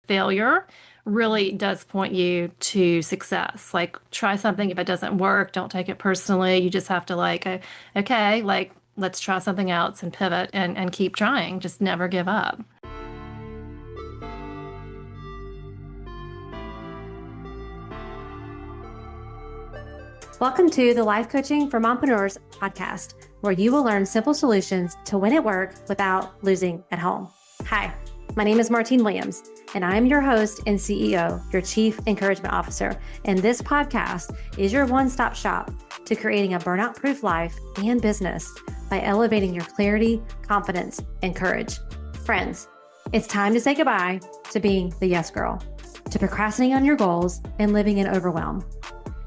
failure really does point you to success. Like try something. If it doesn't work, don't take it personally. You just have to okay, let's try something else and pivot and keep trying. Just never give up. Welcome to the Life Coaching for Mompreneurs podcast, where you will learn simple solutions to win at work without losing at home. Hi, my name is Martine Williams, and I am your host and CEO, your Chief Encouragement Officer. And this podcast is your one-stop shop to creating a burnout-proof life and business by elevating your clarity, confidence, and courage. Friends, it's time to say goodbye to being the yes girl, to procrastinating on your goals and living in overwhelm.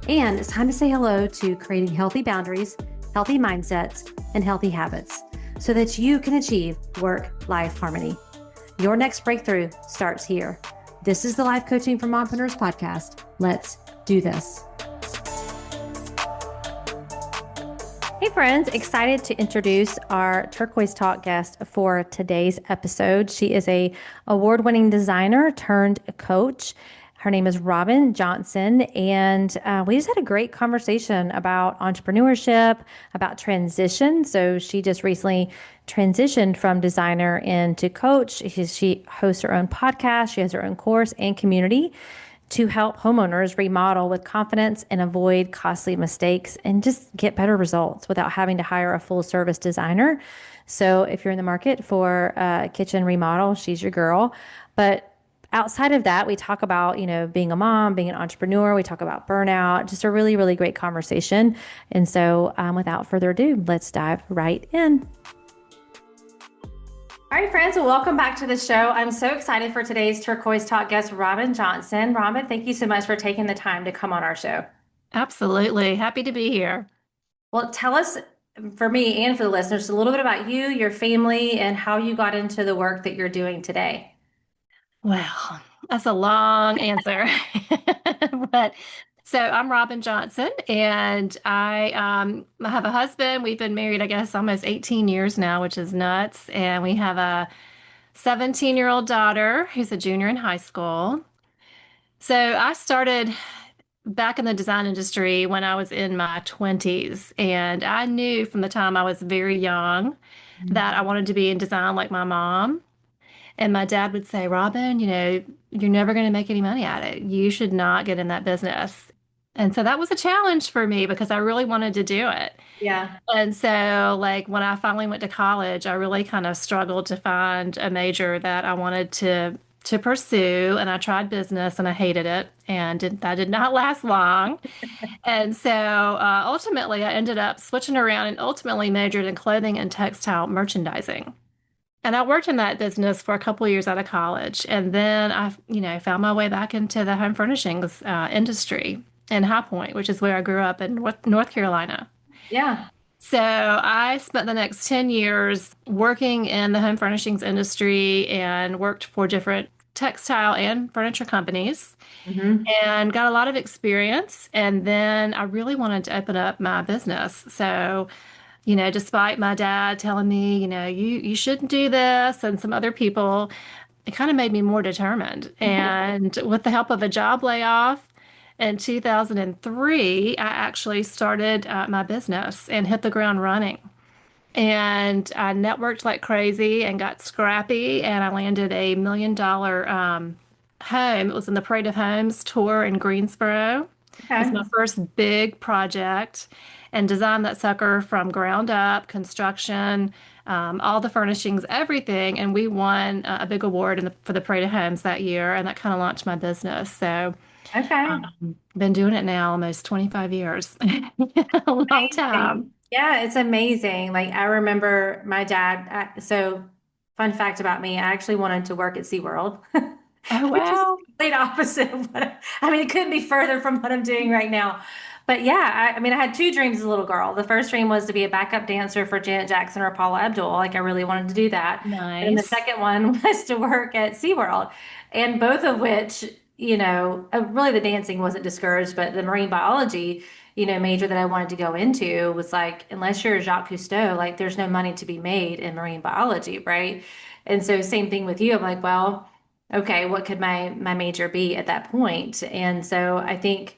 And it's time to say hello to creating healthy boundaries, healthy mindsets, and healthy habits so that you can achieve work-life harmony. Your next breakthrough starts here. This is the Life Coaching for Mompreneurs podcast. Let's do this. Hey friends, excited to introduce our Turquoise Talk guest for today's episode. She is a award-winning designer turned coach. Her name is Robin Johnson, and we just had a great conversation about entrepreneurship, about transition. So she just recently transitioned from designer into coach. She hosts her own podcast. She has her own course and community to help homeowners remodel with confidence and avoid costly mistakes and just get better results without having to hire a full service designer. So if you're in the market for a kitchen remodel, she's your girl. But outside of that, we talk about, being a mom, being an entrepreneur. We talk about burnout, just a really, really great conversation. And so without further ado, let's dive right in. All right, friends, well, welcome back to the show. I'm so excited for today's Turquoise Talk guest, Robin Johnson. Robin, thank you so much for taking the time to come on our show. Absolutely. Happy to be here. Well, tell us, for me and for the listeners, a little bit about you, your family, and how you got into the work that you're doing today. Well, that's a long answer. But so I'm Robin Johnson, and I have a husband. We've been married, I guess, almost 18 years now, which is nuts. And we have a 17-year-old daughter who's a junior in high school. So I started back in the design industry when I was in my 20s, and I knew from the time I was very young that I wanted to be in design like my mom. And my dad would say, Robin, you're never going to make any money at it. You should not get in that business. And so that was a challenge for me because I really wanted to do it. Yeah. And so, like, when I finally went to college, I really kind of struggled to find a major that I wanted to pursue. And I tried business and I hated it. And that did not last long. And so ultimately, I ended up switching around and ultimately majored in clothing and textile merchandising. And I worked in that business for a couple of years out of college. And then found my way back into the home furnishings industry in High Point, which is where I grew up in North Carolina. Yeah. So I spent the next 10 years working in the home furnishings industry and worked for different textile and furniture companies Mm-hmm. and got a lot of experience. And then I really wanted to open up my business. So despite my dad telling me, you shouldn't do this and some other people, it kind of made me more determined. And with the help of a job layoff in 2003, I actually started my business and hit the ground running. And I networked like crazy and got scrappy, and I landed a $1 million home. It was in the Parade of Homes tour in Greensboro. It was Okay. my first big project and designed that sucker from ground up, construction, all the furnishings, everything. And we won a big award for the Parade of Homes that year. And that kind of launched my business. So Okay. been doing it now almost 25 years. A long time. Amazing. Yeah, it's amazing. Like I remember my dad. So, fun fact about me, I actually wanted to work at SeaWorld, Oh, which is wow. the complete opposite of it couldn't be further from what I'm doing right now. But yeah, I had two dreams as a little girl. The first dream was to be a backup dancer for Janet Jackson or Paula Abdul. Like I really wanted to do that. And then the Nice. second one was to work at SeaWorld. And both of which, really the dancing wasn't discouraged, but the marine biology major that I wanted to go into was like, unless you're Jacques Cousteau, like there's no money to be made in marine biology, right? And so same thing with you. I'm like, well, okay, what could my major be at that point? And so I think,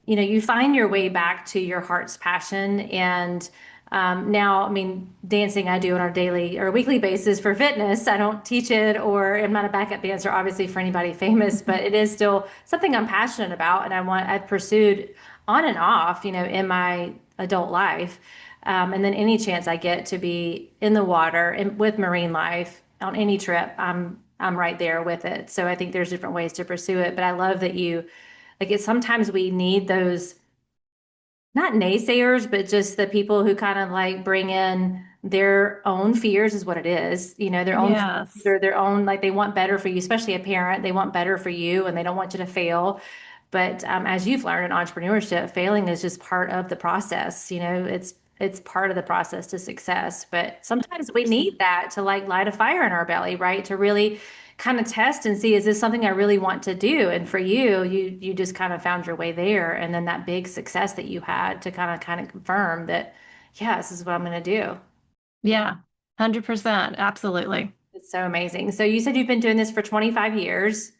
you find your way back to your heart's passion. And now, I mean, dancing I do on a daily or weekly basis for fitness. I don't teach it, or I'm not a backup dancer, obviously, for anybody famous, but it is still something I'm passionate about, and I've pursued on and off, in my adult life. And then any chance I get to be in the water and with marine life on any trip, I'm right there with it. So I think there's different ways to pursue it, but I love that you like it. Sometimes we need those, not naysayers, but just the people who kind of like bring in their own fears is what it is. Their own fears Yes. or their own, like they want better for you, especially a parent. They want better for you and they don't want you to fail. But as you've learned in entrepreneurship, failing is just part of the process. It's part of the process to success. But sometimes we need that to like light a fire in our belly, right? To really kind of test and see, is this something I really want to do? And for you, you just kind of found your way there. And then that big success that you had to kind of confirm that, yeah, this is what I'm going to do. Yeah. 100%. Absolutely. It's so amazing. So you said you've been doing this for 25 years.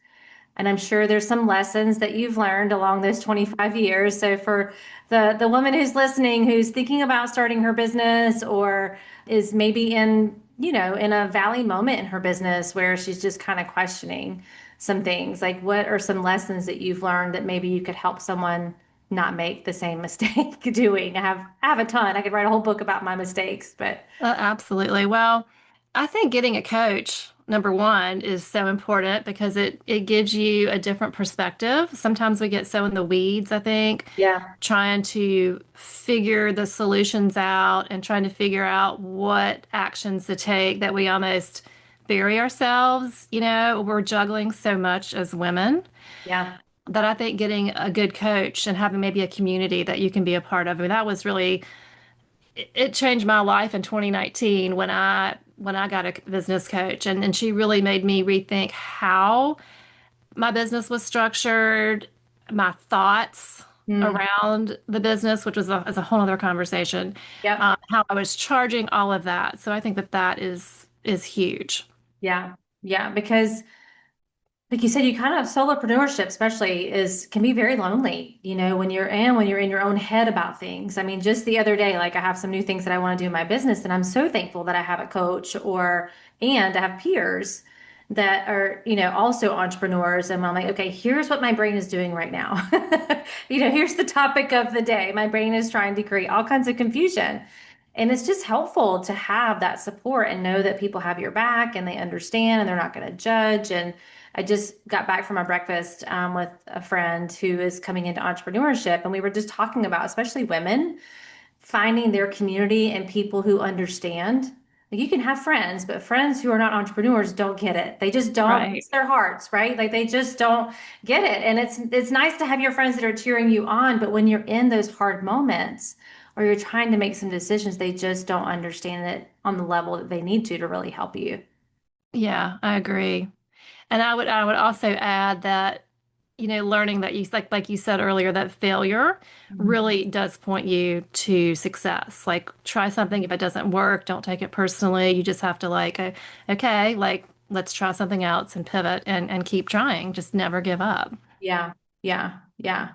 And I'm sure there's some lessons that you've learned along those 25 years. So for the woman who's listening, who's thinking about starting her business or is maybe in a valley moment in her business where she's just kind of questioning some things, like what are some lessons that you've learned that maybe you could help someone not make the same mistake doing? I have a ton. I could write a whole book about my mistakes, but Absolutely. Well, I think getting a coach, number one, is so important because it gives you a different perspective. Sometimes we get so in the weeds, I think, yeah, trying to figure the solutions out and trying to figure out what actions to take that we almost bury ourselves. We're juggling so much as women yeah. that I think getting a good coach and having maybe a community that you can be a part of, I mean, that was really it changed my life in 2019 when I got a business coach, and she really made me rethink how my business was structured, my thoughts Mm, around the business, which was is a whole other conversation, yep. how I was charging all of that. So I think that is huge. Yeah. Yeah. Because like you said, you kind of solopreneurship, especially, is can be very lonely, when you're in your own head about things. I mean, just the other day, like I have some new things that I want to do in my business, and I'm so thankful that I have a coach and I have peers that are, also entrepreneurs. And I'm like, okay, here's what my brain is doing right now. Here's the topic of the day. My brain is trying to create all kinds of confusion. And it's just helpful to have that support and know that people have your back and they understand and they're not going to judge. And I just got back from a breakfast with a friend who is coming into entrepreneurship, and we were just talking about, especially women, finding their community and people who understand. Like you can have friends, but friends who are not entrepreneurs don't get it. They just don't, Right. it's their hearts, right? Like they just don't get it. And it's nice to have your friends that are cheering you on, but when you're in those hard moments or you're trying to make some decisions, they just don't understand it on the level that they need to really help you. Yeah, I agree. And I would also add that, learning that you like you said earlier, that failure Mhm. really does point you to success. Like try something. If it doesn't work, don't take it personally. You just have to like, okay, like let's try something else and pivot and keep trying. Just never give up. Yeah, yeah, yeah.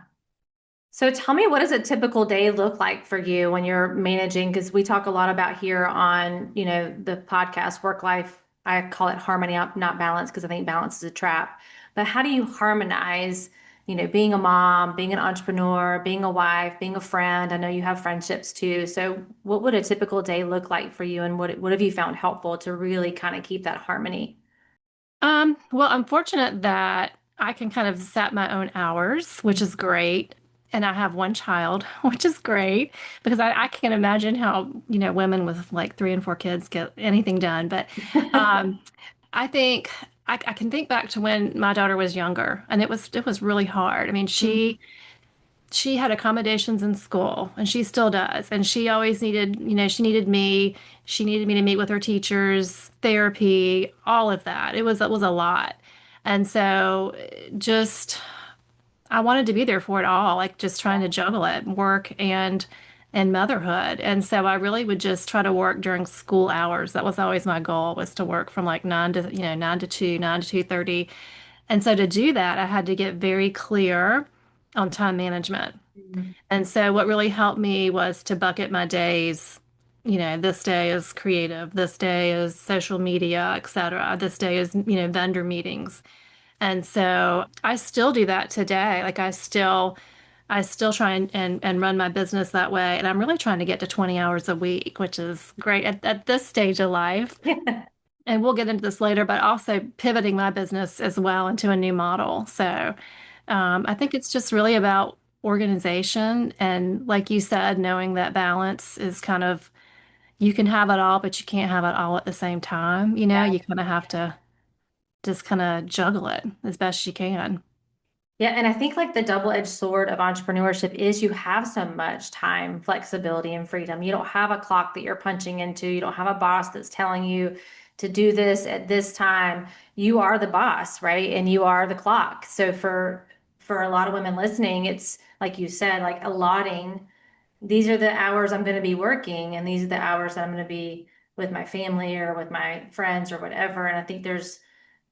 So tell me, what does a typical day look like for you when you're managing? Because we talk a lot about here on, the podcast, work life. I call it harmony, not balance, because I think balance is a trap. But how do you harmonize, being a mom, being an entrepreneur, being a wife, being a friend? I know you have friendships too. So what would a typical day look like for you, and what have you found helpful to really kind of keep that harmony? Well, I'm fortunate that I can kind of set my own hours, which is great. And I have one child, which is great because I can't imagine how, women with like three and four kids get anything done. But um, I think I can think back to when my daughter was younger, and it was really hard. I mean, she had accommodations in school, and she still does. And she always needed, she needed me. She needed me to meet with her teachers, therapy, all of that. It was a lot. And so just I wanted to be there for it all, like just trying to juggle it, work and motherhood. And so I really would just try to work during school hours. That was always my goal, was to work from like 9 to 2, 9 to 2:30. And so to do that, I had to get very clear on time management. Mhm. And so what really helped me was to bucket my days. This day is creative, this day is social media, etc. This day is, vendor meetings. And so I still do that today. Like I still try and run my business that way. And I'm really trying to get to 20 hours a week, which is great at this stage of life. Yeah. And we'll get into this later, but also pivoting my business as well into a new model. So I think it's just really about organization. And like you said, knowing that balance is kind of, you can have it all, but you can't have it all at the same time. You kind of have to just kind of juggle it as best you can. Yeah, and I think like the double-edged sword of entrepreneurship is you have so much time, flexibility, and freedom. You don't have a clock that you're punching into. You don't have a boss that's telling you to do this at this time. You are the boss, right? And you are the clock. So for a lot of women listening, it's like you said, like allotting, these are the hours I'm going to be working, and these are the hours that I'm going to be with my family or with my friends or whatever. And I think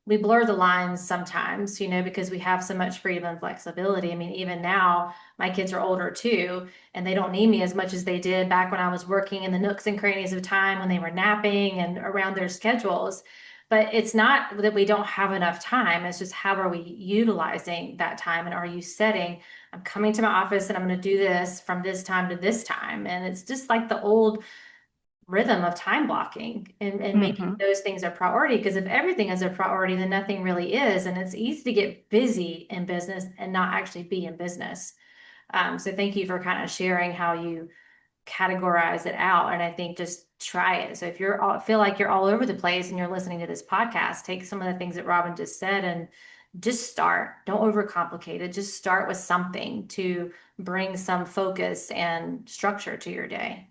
we blur the lines sometimes, because we have so much freedom and flexibility. I mean, even now, my kids are older too, and they don't need me as much as they did back when I was working in the nooks and crannies of time when they were napping and around their schedules. But it's not that we don't have enough time. It's just how are we utilizing that time? And are you setting, I'm coming to my office and I'm going to do this from this time to this time? And it's just like the old rhythm of time blocking and making Hmm. those things a priority. Because if everything is a priority, then nothing really is. And it's easy to get busy in business and not actually be in business. So thank you for kind of sharing how you categorize it out. And I think just try it. So if feel like you're all over the place and you're listening to this podcast, take some of the things that Robin just said and just start. Don't overcomplicate it. Just start with something to bring some focus and structure to your day.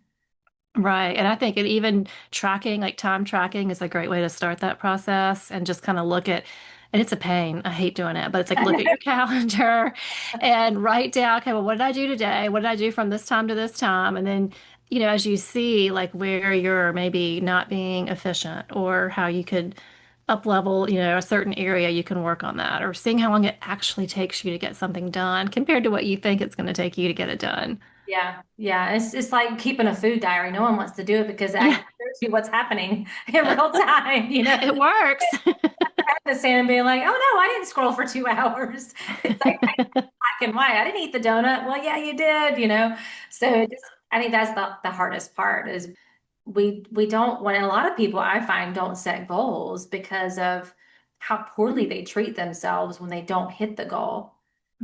Right. And I think it even tracking, like time tracking, is a great way to start that process and just kind of look at, and it's a pain. I hate doing it, but it's like look at your calendar and write down, okay, well, what did I do today? What did I do from this time to this time? And then, as you see, like where you're maybe not being efficient or how you could up level, a certain area, you can work on that, or seeing how long it actually takes you to get something done compared to what you think it's going to take you to get it done. Yeah, yeah. It's like keeping a food diary. No one wants to do it because it Yeah, actually shows you what's happening in real time, it works. The sand and being like, oh no, I didn't scroll for 2 hours. It's like black and white. I didn't eat the donut. Well, yeah, you did. So I think that's the hardest part is we don't want, and a lot of people I find don't set goals because of how poorly they treat themselves when they don't hit the goal.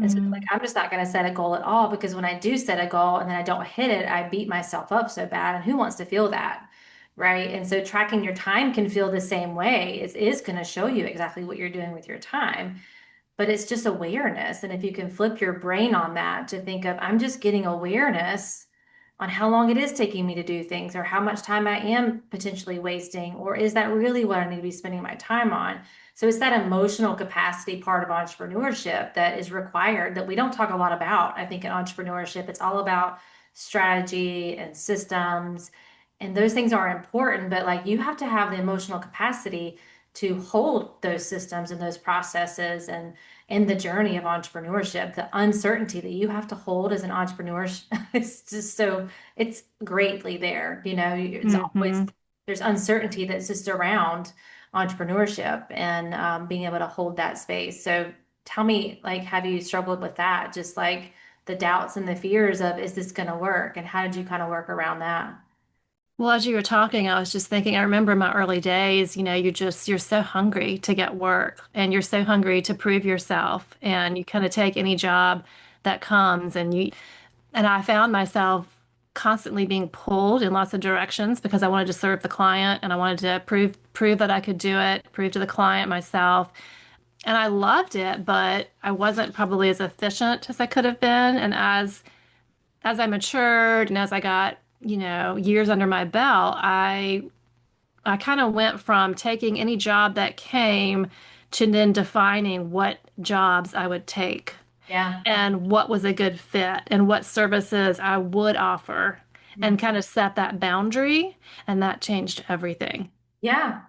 And so it's like, Mm, I'm just not going to set a goal at all because when I do set a goal and then I don't hit it, I beat myself up so bad. And who wants to feel that? Right. And so tracking your time can feel the same way. It is going to show you exactly what you're doing with your time, but it's just awareness. And if you can flip your brain on that to think of, I'm just getting awareness on how long it is taking me to do things or how much time I am potentially wasting, or is that really what I need to be spending my time on? So it's that emotional capacity part of entrepreneurship that is required that we don't talk a lot about. I think in entrepreneurship, it's all about strategy and systems, and those things are important, but like you have to have the emotional capacity to hold those systems and those processes and in the journey of entrepreneurship, the uncertainty that you have to hold as an entrepreneur, it's just so it's greatly there. It's always hmm. there's uncertainty that's just around entrepreneurship and being able to hold that space. So tell me, like, have you struggled with that? Just like the doubts and the fears of, is this going to work? And how did you kind of work around that? Well, as you were talking, I was just thinking, I remember my early days, you're so hungry to get work and you're so hungry to prove yourself and you kind of take any job that comes and I found myself constantly being pulled in lots of directions because I wanted to serve the client and I wanted to prove that I could do it, prove to the client myself. And I loved it, but I wasn't probably as efficient as I could have been. And as I matured and as I got, years under my belt, I kind of went from taking any job that came to then defining what jobs I would take Yeah. and what was a good fit and what services I would offer. Mhm. and kind of set that boundary. And that changed everything. Yeah.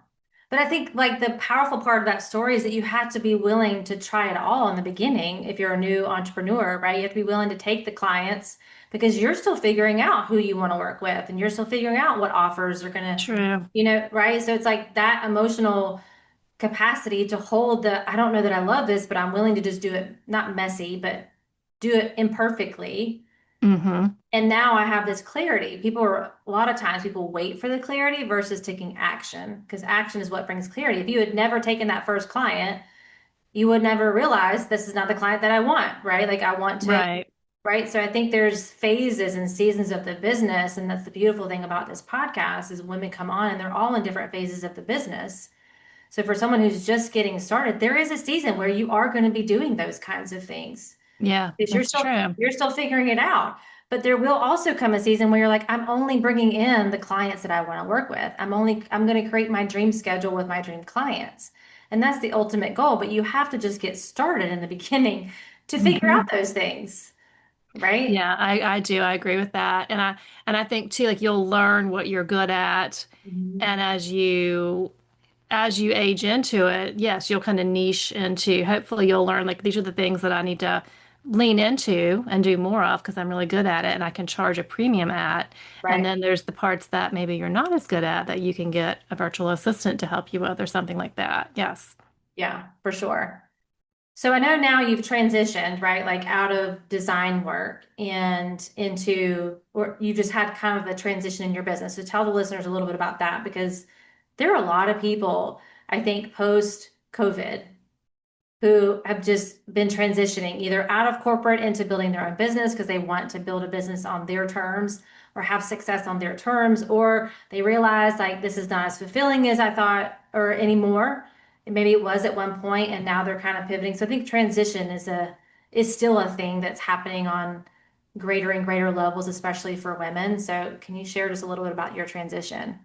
But I think like the powerful part of that story is that you have to be willing to try it all in the beginning if you're a new entrepreneur, right? You have to be willing to take the clients because you're still figuring out who you want to work with and you're still figuring out what offers are going to, True. right? So it's like that emotional capacity to hold the, I don't know that I love this, but I'm willing to just do it, not messy, but do it imperfectly. Hmm. And now I have this clarity. People are, a lot of times people wait for the clarity versus taking action because action is what brings clarity. If you had never taken that first client, you would never realize this is not the client that I want, right? Like I want to, Right. right? So I think there's phases and seasons of the business. And that's the beautiful thing about this podcast is women come on and they're all in different phases of the business. So for someone who's just getting started, there is a season where you are going to be doing those kinds of things Yeah, because that's true. you're still figuring it out. But there will also come a season where you're like, I'm only bringing in the clients that I want to work with. I'm going to create my dream schedule with my dream clients. And that's the ultimate goal, but you have to just get started in the beginning to figure Hmm. out those things, right? Yeah, I do. I agree with that. And I think too, like you'll learn what you're good at. Mhm. And as you age into it, yes, you'll kind of niche into, hopefully you'll learn like these are the things that I need to lean into and do more of because I'm really good at it and I can charge a premium at. And Right. then there's the parts that maybe you're not as good at that you can get a virtual assistant to help you with or something like that. Yes. Yeah, for sure. So I know now you've transitioned, right? Like out of design work and into, or you just had kind of a transition in your business. So tell the listeners a little bit about that because there are a lot of people, I think, post COVID who have just been transitioning either out of corporate into building their own business because they want to build a business on their terms or have success on their terms, or they realize like this is not as fulfilling as I thought or anymore. And maybe it was at one point and now they're kind of pivoting. So I think transition is still a thing that's happening on greater and greater levels, especially for women. So can you share just a little bit about your transition?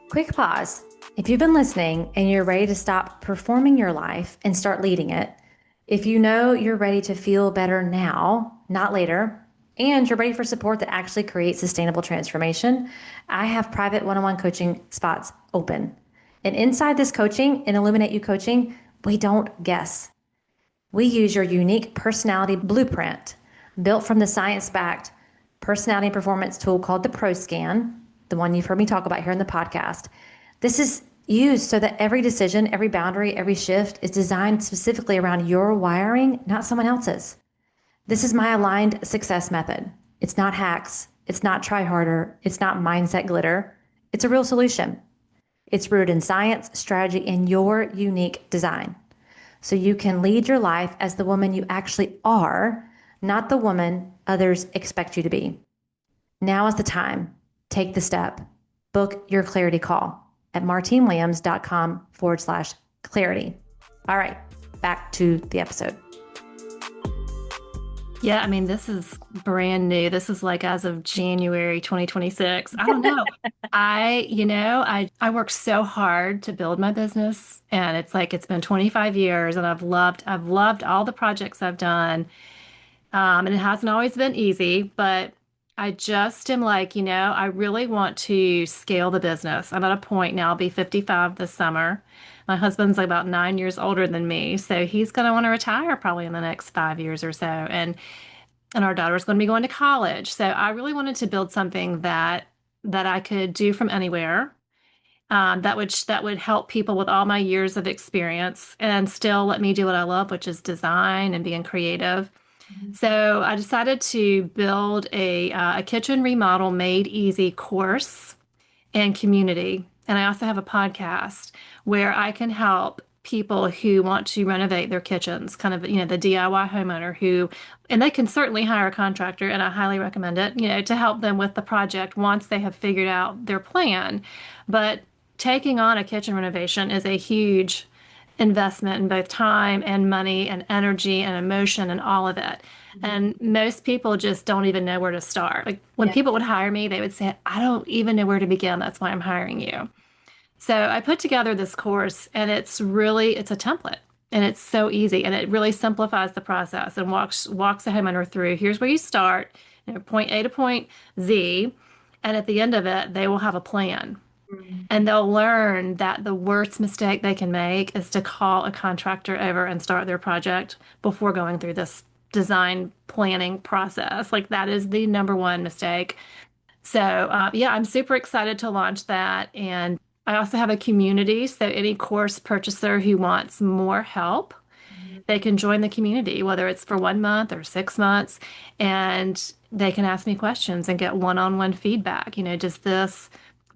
Quick pause. If you've been listening and you're ready to stop performing your life and start leading it, if you know you're ready to feel better now, not later, and you're ready for support that actually creates sustainable transformation, I have private one on one coaching spots open. And inside this coaching, in Illuminate You coaching, we don't guess. We use your unique personality blueprint built from the science backed personality and performance tool called the Pro Scan, the one you've heard me talk about here in the podcast. This is used so that every decision, every boundary, every shift is designed specifically around your wiring, not someone else's. This is my aligned success method. It's not hacks. It's not try harder. It's not mindset glitter. It's a real solution. It's rooted in science, strategy, and your unique design so you can lead your life as the woman you actually are, not the woman others expect you to be. Now is the time. Take the step. Book your clarity call at martinewilliams.com/clarity. All right, back to the episode. Yeah, I mean, this is brand new. This is like as of January 2026. I don't know. I worked so hard to build my business and it's like it's been 25 years and I've loved all the projects I've done. And it hasn't always been easy, but I just am like, I really want to scale the business. I'm at a point now, I'll be 55 this summer. My husband's like about 9 years older than me, so he's going to want to retire probably in the next 5 years or so. And our daughter's going to be going to college. So I really wanted to build something that I could do from anywhere. That would help people with all my years of experience and still let me do what I love, which is design and being creative. So I decided to build a kitchen remodel made easy course and community. And I also have a podcast where I can help people who want to renovate their kitchens, kind of, the DIY homeowner and they can certainly hire a contractor, and I highly recommend it, to help them with the project once they have figured out their plan. But taking on a kitchen renovation is a huge investment in both time and money and energy and emotion and all of it. Mhm. And most people just don't even know where to start. Like when Yeah. people would hire me, they would say, I don't even know where to begin. That's why I'm hiring you. So I put together this course and it's a template and it's so easy and it really simplifies the process and walks the homeowner through. Here's where you start. point A to point Z, and at the end of it, they will have a plan. Mm. And they'll learn that the worst mistake they can make is to call a contractor over and start their project before going through this design planning process. Like that is the number one mistake. So, yeah, I'm super excited to launch that. And I also have a community. So, any course purchaser who wants more help, Mhm. they can join the community, whether it's for 1 month or 6 months, and they can ask me questions and get one-on-one feedback. Does this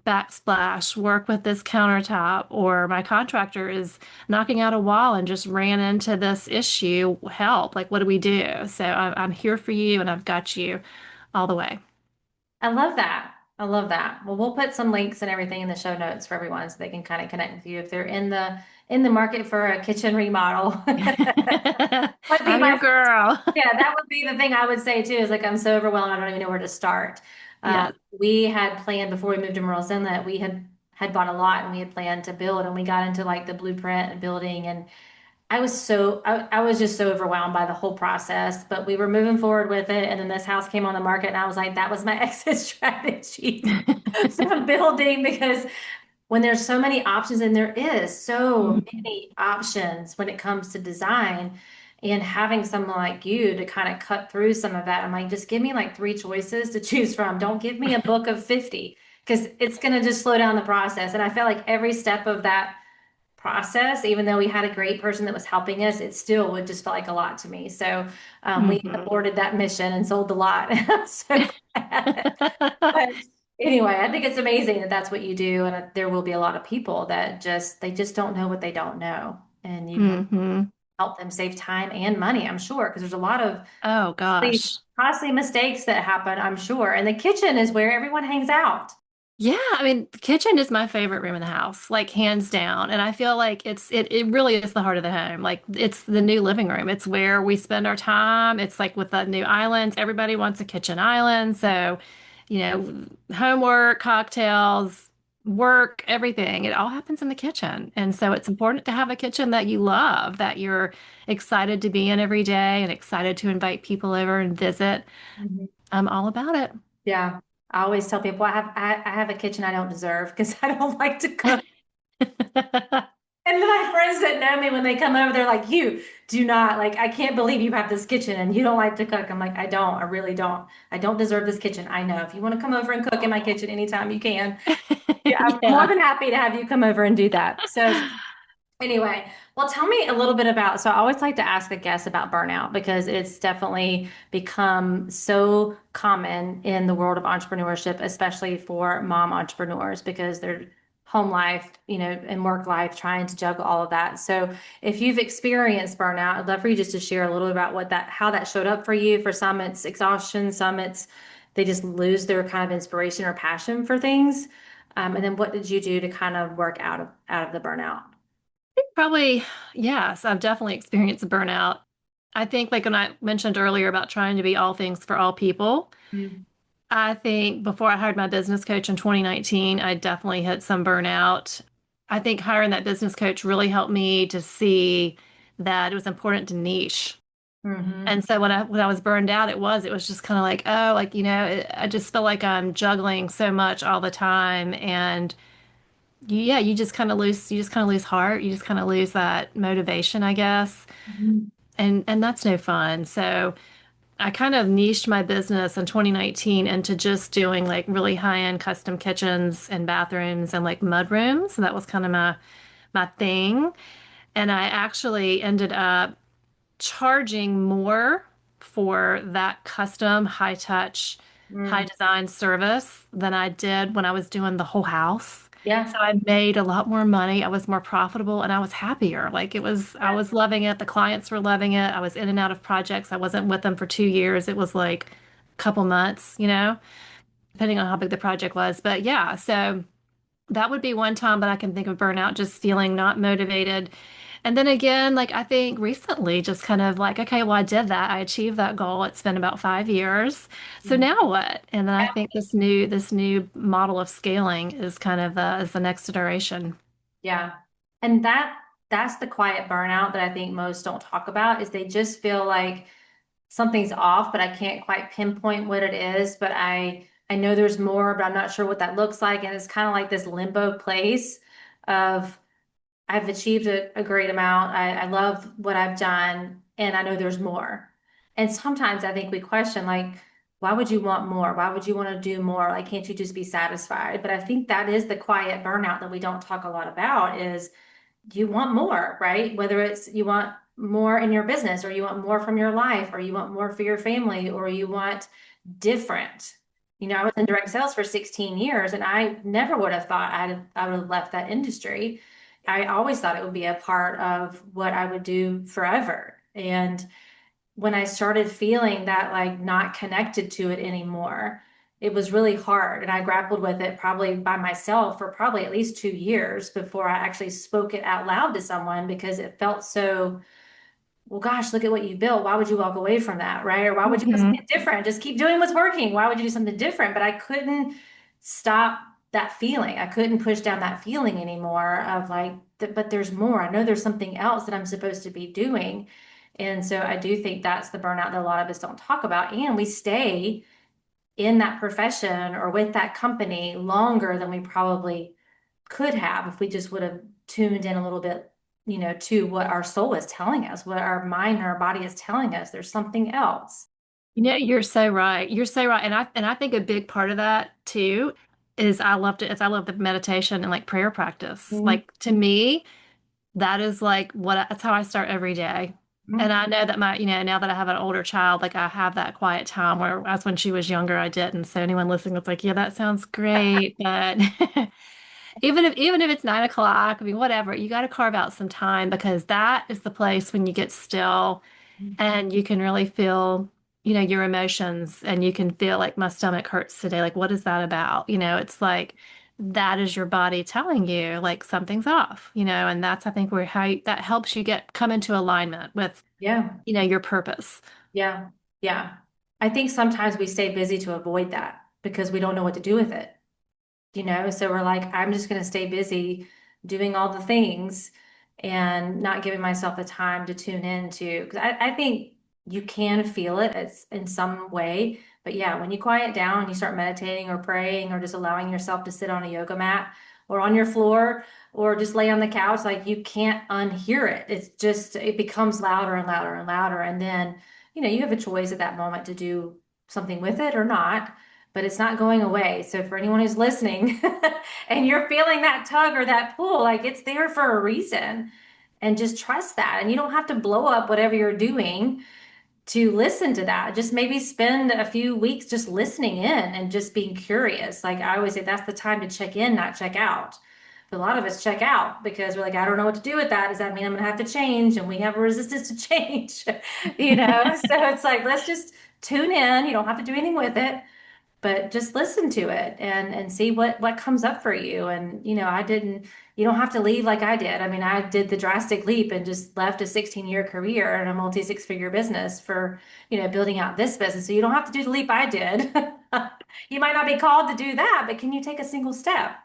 backsplash work with this countertop? Or my contractor is knocking out a wall and just ran into this issue. Help. Like, what do we do? So, I'm here for you and I've got you all the way. I love that. I love that. Well, we'll put some links and everything in the show notes for everyone so they can kind of connect with you if they're in the market for a kitchen remodel. Would be I'm your my girl. Yeah, that would be the thing I would say too, is like I'm so overwhelmed, I don't even know where to start. Yes. We had planned before we moved to Merle's Inlet, we had bought a lot and we had planned to build and we got into like the blueprint and building and I was just so overwhelmed by the whole process, but we were moving forward with it and then this house came on the market and I was like, that was my exit strategy. So I'm building because when there's so many options, and there is so Mhm. many options when it comes to design, and having someone like you to kind of cut through some of that, I'm like, just give me like three choices to choose from. Don't give me a book of 50 because it's going to just slow down the process. And I felt like every step of that process, even though we had a great person that was helping us, it still would just felt like a lot to me. So we Mhm. aborted that mission and sold the lot. I'm so glad. But anyway, I think it's amazing that that's what you do, and there will be a lot of people that they just don't know what they don't know, and you can Mhm. help them save time and money, I'm sure, because there's a lot of Oh costly, gosh. costly mistakes that happen, I'm sure. And the kitchen is where everyone hangs out. Yeah, I mean, the kitchen is my favorite room in the house, like hands down. And I feel like it really is the heart of the home. Like it's the new living room. It's where we spend our time. It's like with the new islands, everybody wants a kitchen island. So, homework, cocktails, work, everything, it all happens in the kitchen. And so it's important to have a kitchen that you love, that you're excited to be in every day and excited to invite people over and visit. Mhm. I'm all about it. Yeah. I always tell people I have a kitchen I don't deserve because I don't like to cook. And then my friends that know me, when they come over, they're like, you do not, like, I can't believe you have this kitchen and you don't like to cook. I'm like, I don't, I really don't. I don't deserve this kitchen. I know. If you want to come over and cook in my kitchen anytime, you can. Yeah, I'm more Yeah. than happy to have you come over and do that. So anyway, well, tell me a little bit about. So I always like to ask a guest about burnout because it's definitely become so common in the world of entrepreneurship, especially for mom entrepreneurs because they're home life, and work life, trying to juggle all of that. So if you've experienced burnout, I'd love for you just to share a little bit about how that showed up for you. For some, it's exhaustion, some it's they just lose their kind of inspiration or passion for things. And then what did you do to kind of work out of the burnout? Probably, yes, I've definitely experienced burnout. I think, like when I mentioned earlier about trying to be all things for all people, Mm. I think before I hired my business coach in 2019, I definitely hit some burnout. I think hiring that business coach really helped me to see that it was important to niche. Hmm. And so when I was burned out, it was just kind of like, oh, like, I just feel like I'm juggling so much all the time. And yeah, you just kind of lose heart. You just kind of lose that motivation, I guess. Mhm. And that's no fun. So I kind of niched my business in 2019 into just doing like really high-end custom kitchens and bathrooms and like mud rooms. So that was kind of my thing. And I actually ended up charging more for that custom, high touch, high Mm. design service than I did when I was doing the whole house. So Yeah. I made a lot more money. I was more profitable and I was happier. I Yeah. was loving it. The clients were loving it. I was in and out of projects. I wasn't with them for 2 years. It was like a couple months, depending on how big the project was. But yeah, so that would be one time that I can think of burnout, just feeling not motivated. And then again, like I think recently, just kind of like, okay, well, I did that. I achieved that goal. It's been about 5 years. So Mhm. now what? And then I think this new model of scaling is kind of is the next iteration. Yeah. And that's the quiet burnout that I think most don't talk about is they just feel like something's off, but I can't quite pinpoint what it is. But I know there's more, but I'm not sure what that looks like. And it's kind of like this limbo place of I've achieved a great amount. I love what I've done, and I know there's more. And sometimes I think we question, like, why would you want more? Why would you want to do more? Like, can't you just be satisfied? But I think that is the quiet burnout that we don't talk a lot about is you want more, right? Whether it's you want more in your business or you want more from your life or you want more for your family or you want different. I was in direct sales for 16 years and I never would have thought I would have left that industry. I always thought it would be a part of what I would do forever. And when I started feeling that like not connected to it anymore, it was really hard. And I grappled with it probably by myself for probably at least 2 years before I actually spoke it out loud to someone because it felt so, well, gosh, look at what you built. Why would you walk away from that? Right. Or why would you do Hmm. something different? Just keep doing what's working. Why would you do something different? But I couldn't stop that feeling. I couldn't push down that feeling anymore of like, but there's more. I know there's something else that I'm supposed to be doing. And so I do think that's the burnout that a lot of us don't talk about. And we stay in that profession or with that company longer than we probably could have if we just would have tuned in a little bit, to what our soul is telling us, what our mind and our body is telling us. There's something else. You're so right. You're so right. And I think a big part of that too is I love the meditation and like prayer practice. Mhm. Like to me, that is like that's how I start every day. And I know that now that I have an older child, like I have that quiet time where as when she was younger, I didn't. So anyone listening was like, yeah, that sounds great. But even if it's 9 o'clock, I mean, whatever, you got to carve out some time because that is the place when you get still and you can really feel, your emotions and you can feel like my stomach hurts today. Like, what is that about? It's like that is your body telling you like something's off, and that's I think where that helps you come into alignment with, Yeah. your purpose. Yeah. Yeah. I think sometimes we stay busy to avoid that because we don't know what to do with it. So we're like, I'm just going to stay busy doing all the things and not giving myself the time to tune into. Because I think you can feel it it's in some way. But yeah, when you quiet down and you start meditating or praying or just allowing yourself to sit on a yoga mat or on your floor or just lay on the couch, like you can't unhear it. It's just, it becomes louder and louder and louder. And then, you have a choice at that moment to do something with it or not, but it's not going away. So for anyone who's listening and you're feeling that tug or that pull, like it's there for a reason. And just trust that. And you don't have to blow up whatever you're doing to listen to that. Just maybe spend a few weeks just listening in and just being curious. Like I always say, that's the time to check in, not check out. But a lot of us check out because we're like, I don't know what to do with that. Does that mean I'm gonna have to change? And we have a resistance to change, So it's like, let's just tune in. You don't have to do anything with it, but just listen to it and see what comes up for you. And I didn't, you don't have to leave like I did. I mean, I did the drastic leap and just left a 16-year career and a multi six-figure business for building out this business. So you don't have to do the leap I did. You might not be called to do that, but can you take a single step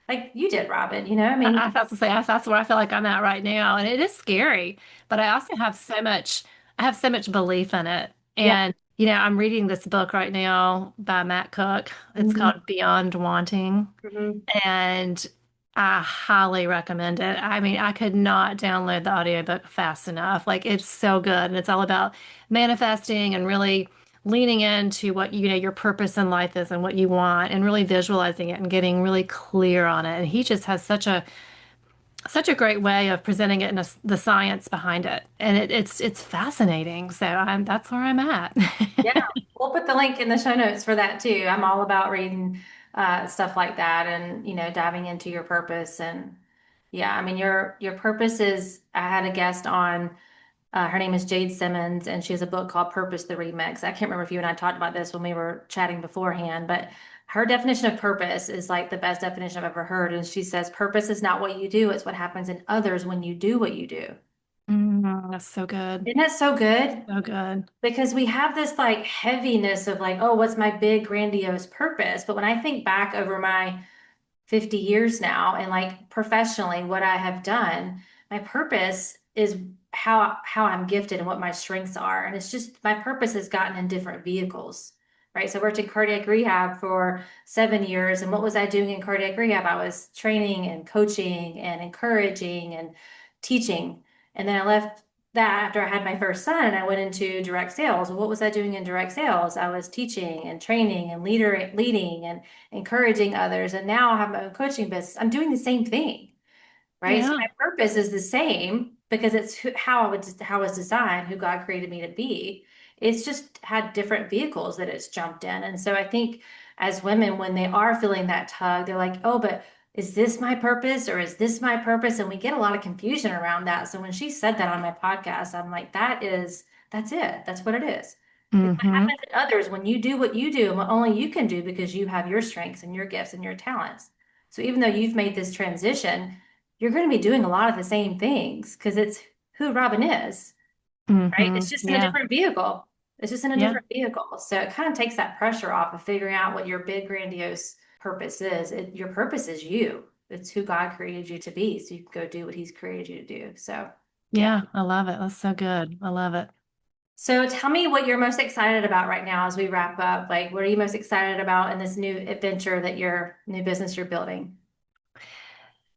like you did, Robin? I mean, I have to say that's where I feel like I'm at right now, and it is scary. But I have so much belief in it. yeah. And I'm reading this book right now by Matt Cook. It's Mhm. called Beyond Wanting, Mhm. and I highly recommend it. I mean, I could not download the audiobook fast enough. Like it's so good, and it's all about manifesting and really leaning into what your purpose in life is and what you want and really visualizing it and getting really clear on it. And he just has such a great way of presenting it and the science behind it. And it's fascinating. So that's where I'm at. Yeah, we'll put the link in the show notes for that too. I'm all about reading stuff like that and diving into your purpose. And yeah, I mean your purpose is, I had a guest on, her name is Jade Simmons, and she has a book called Purpose the Remix. I can't remember if you and I talked about this when we were chatting beforehand, but her definition of purpose is like the best definition I've ever heard. And she says purpose is not what you do, it's what happens in others when you do what you do. That's so good. Isn't that so good? So good. Because we have this like heaviness of like, oh, what's my big grandiose purpose? But when I think back over my 50 years now and like professionally what I have done, my purpose is how I'm gifted and what my strengths are. And it's just my purpose has gotten in different vehicles, right? So I worked in cardiac rehab for 7 years. And what was I doing in cardiac rehab? I was training and coaching and encouraging and teaching. And then I left that after I had my first son and I went into direct sales. Well, what was I doing in direct sales? I was teaching and training and leading and encouraging others. And now I have my own coaching business. I'm doing the same thing, right? So Yeah. my purpose is the same because it's how I was designed, who God created me to be. It's just had different vehicles that it's jumped in. And so I think as women, when they are feeling that tug, they're like, oh, but is this my purpose or is this my purpose? And we get a lot of confusion around that. So when she said that on my podcast, I'm like, that's it. That's what it is. It's what Mm-hmm. happens to others when you do what you do and what only you can do because you have your strengths and your gifts and your talents. So even though you've made this transition, you're going to be doing a lot of the same things because it's who Robin is, right? Mm-hmm. It's just in a Yeah. different vehicle. It's just in a Yeah. different vehicle. So it kind of takes that pressure off of figuring out what your big, grandiose purpose is. Your purpose is you. It's who God created you to be. So you can go do what He's created you to do. So, yeah. Yeah. I love it. That's so good. I love it. So tell me what you're most excited about right now as we wrap up. Like, what are you most excited about in this new adventure that your new business you're building?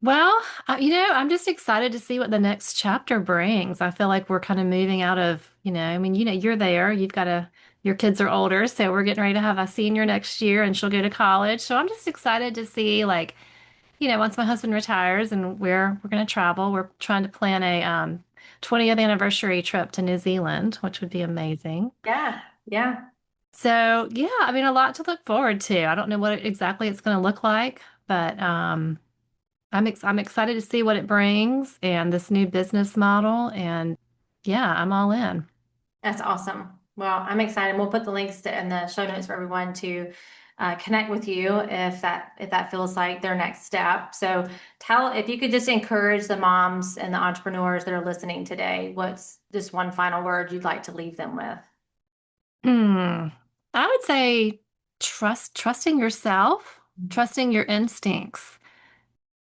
Well, I'm just excited to see what the next chapter brings. I feel like we're kind of moving out of, I mean, you're there. Your kids are older, so we're getting ready to have a senior next year and she'll go to college. So I'm just excited to see like, once my husband retires and we're going to travel, we're trying to plan a 20th anniversary trip to New Zealand, which would be amazing. Yeah, yeah. So, yeah, I mean, a lot to look forward to. I don't know what exactly it's going to look like, but I'm excited to see what it brings and this new business model. And yeah, I'm all in. That's awesome. Well, I'm excited. We'll put the links in the show notes for everyone to connect with you if that feels like their next step. So tell if you could just encourage the moms and the entrepreneurs that are listening today, what's just one final word you'd like to leave them with? Hmm. I would say trusting yourself, trusting your instincts,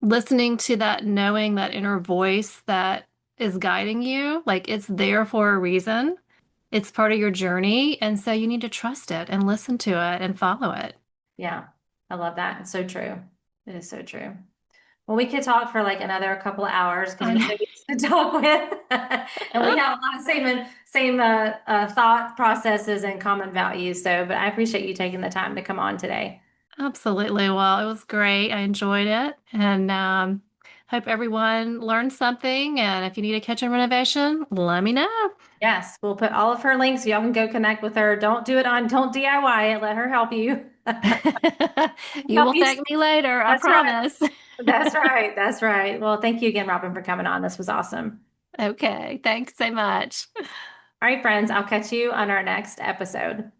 listening to that, knowing that inner voice that is guiding you. Like it's there for a reason. It's part of your journey. And so you need to trust it and listen to it and follow it. Yeah, I love that. It's so true. It is so true. Well, we could talk for like another couple of hours because I you're know. so easy to talk with, and we have a lot of same thought processes and common values. So, but I appreciate you taking the time to come on today. Absolutely. Well, it was great. I enjoyed it and hope everyone learned something. And if you need a kitchen renovation, let me know. Yes, we'll put all of her links so y'all can go connect with her. Don't DIY it. Let her help you. You Help will you. thank me later, I That's right. promise. That's right. That's right. Well, thank you again, Robin, for coming on. This was awesome. Okay, thanks so much. All right, friends, I'll catch you on our next episode.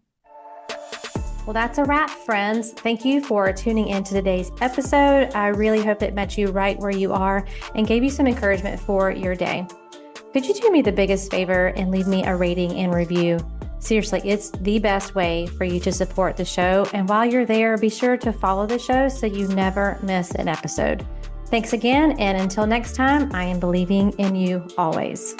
Well, that's a wrap, friends. Thank you for tuning in to today's episode. I really hope it met you right where you are and gave you some encouragement for your day. Could you do me the biggest favor and leave me a rating and review? Seriously, it's the best way for you to support the show. And while you're there, be sure to follow the show so you never miss an episode. Thanks again. And until next time, I am believing in you always.